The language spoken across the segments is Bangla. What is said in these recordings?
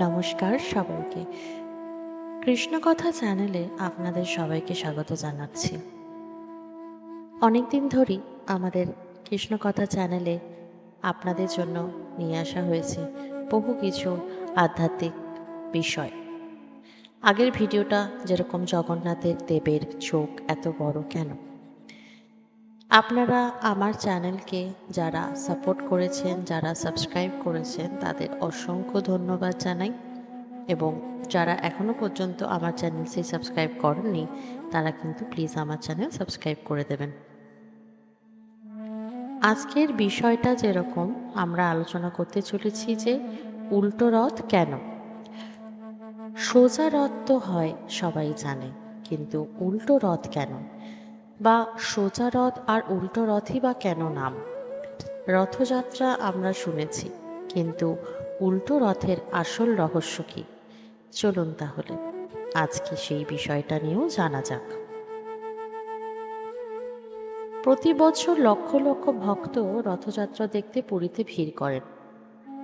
নমস্কার সবাইকে। কৃষ্ণকথা চ্যানেলে আপনাদের সবাইকে স্বাগত জানাচ্ছি। অনেকদিন ধরেই আমাদের কৃষ্ণকথা চ্যানেলে আপনাদের জন্য নিয়ে আসা হয়েছে বহু কিছু আধ্যাত্মিক বিষয়। আগের ভিডিওটা যেরকম জগন্নাথের দেবের চোখ এত বড় কেন, আপনারা আমার চ্যানেলকে যারা সাপোর্ট করেছেন, যারা সাবস্ক্রাইব করেছেন, তাদের অসংখ্য ধন্যবাদ জানাই। এবং যারা এখনও পর্যন্ত আমার চ্যানেলটি সাবস্ক্রাইব করেননি, তারা কিন্তু প্লিজ আমার চ্যানেল সাবস্ক্রাইব করে দেবেন। আজকের বিষয়টা যেরকম আমরা আলোচনা করতে চলেছি যে উল্টো রথ কেন। সোজা রথ তো হয় সবাই জানে, কিন্তু উল্টো রথ কেন, বা সোজা রথ আর উল্টো রথই বা কেন নাম। রথযাত্রা আমরা শুনেছি, কিন্তু উল্টো রথের আসল রহস্য কী? চলুন তাহলে আজকে সেই বিষয়টা নিয়েও জানা যাক। প্রতি বছর লক্ষ লক্ষ ভক্ত রথযাত্রা দেখতে পুরীতে ভিড় করেন,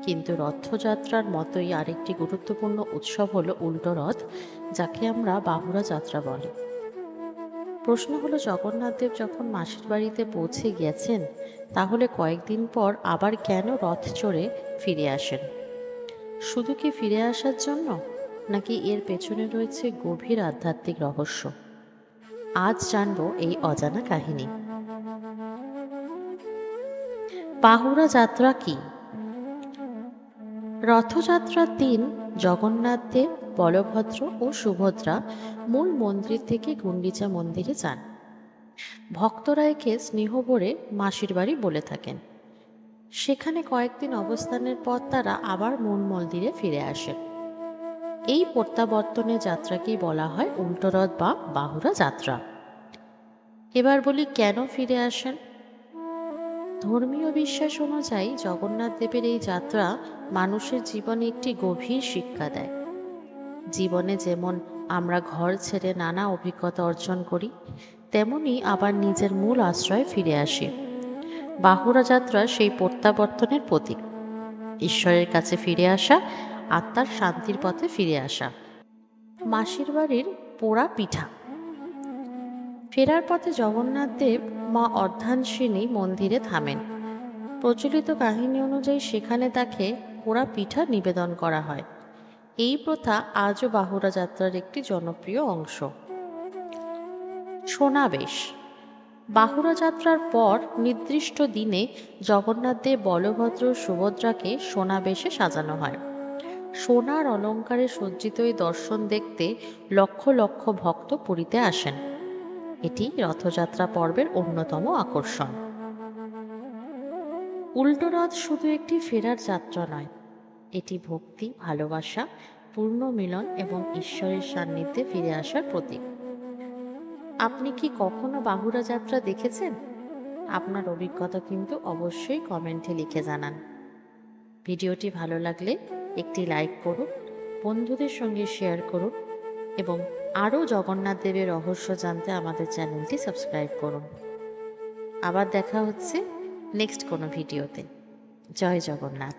কিন্তু রথযাত্রার মতোই আরেকটি গুরুত্বপূর্ণ উৎসব হলো উল্টো রথ, যাকে আমরা বাহুড়া যাত্রা বলি। প্রশ্ন হলো, জগন্নাথদেব যখন মাসির বাড়িতে পৌঁছে গেছেন, তাহলে কয়েকদিন পর আবার কেন রথ চড়ে ফিরে আসেন? শুধু কি ফিরে আসার জন্য, নাকি এর পেছনে রয়েছে গভীর আধ্যাত্মিক রহস্য? আজ জানবো এই অজানা কাহিনী। বাহুড়া যাত্রা কি? রথযাত্রার দিন জগন্নাথ দেব, বলভদ্র ও সুভদ্রা মূল মন্দির থেকে গুন্ডিচা মন্দিরে যান। ভক্তরা একে স্নেহভরে মাসির বাড়ি বলে থাকেন। সেখানে কয়েকদিন অবস্থানের পর তারা আবার মূল মন্দিরে ফিরে আসেন। এই প্রত্যাবর্তনের যাত্রাকেই বলা হয় উল্টো রথ বা বাহুড়া যাত্রা। এবার বলি, কেন ফিরে আসেন? ধর্মীয় বিশ্বাস অনুযায়ী জগন্নাথ দেবের এই যাত্রা মানুষের জীবনে একটি গভীর শিক্ষা দেয়। জীবনে যেমন আমরা ঘর ছেড়ে নানা অভিজ্ঞতা অর্জন করি, তেমনি আবার নিজের মূল আশ্রয়ে ফিরে আসি। বাহুড়া যাত্রা সেই প্রত্যাবর্তনের প্রতীক। ঈশ্বরের কাছে ফিরে আসা, আত্মার শান্তির পথে ফিরে আসা। মাসির বাড়ির পোড়া পিঠা। ফেরার পথে জগন্নাথ দেব মা অর্ধাঙ্গিনী মন্দিরে থামেন। প্রচলিত কাহিনী অনুযায়ী সেখানে তাকে পোড়া পিঠা নিবেদন করা হয়। এই প্রথা আজও বাহুড়া যাত্রার একটি জনপ্রিয় অংশ। সোনাবেশ। বাহুড়া যাত্রার পর নির্দিষ্ট দিনে জগন্নাথ দেব, বলভদ্র, সুভদ্রাকে সোনাবেশে সাজানো হয়। সোনার অলঙ্কারে সজ্জিত এই দর্শন দেখতে লক্ষ লক্ষ ভক্ত পুরীতে আসেন। এটি রথযাত্রা পর্বের অন্যতম আকর্ষণ। উল্টো রথ শুধু একটি ফেরার যাত্রা নয়, এটি ভক্তি, ভালোবাসা, পূর্ণ মিলন এবং ঈশ্বরের সান্নিধ্যে ফিরে আসার প্রতীক। আপনি কি কখনো বাহুড়া যাত্রা দেখেছেন? আপনার অভিজ্ঞতা কিন্তু অবশ্যই কমেন্টে লিখে জানান। ভিডিওটি ভালো লাগলে একটি লাইক করুন, বন্ধুদের সঙ্গে শেয়ার করুন এবং আরও জগন্নাথ দেবের রহস্য জানতে আমাদের চ্যানেলটি সাবস্ক্রাইব করুন। আবার দেখা হচ্ছে নেক্সট কোনো ভিডিওতে। জয় জগন্নাথ।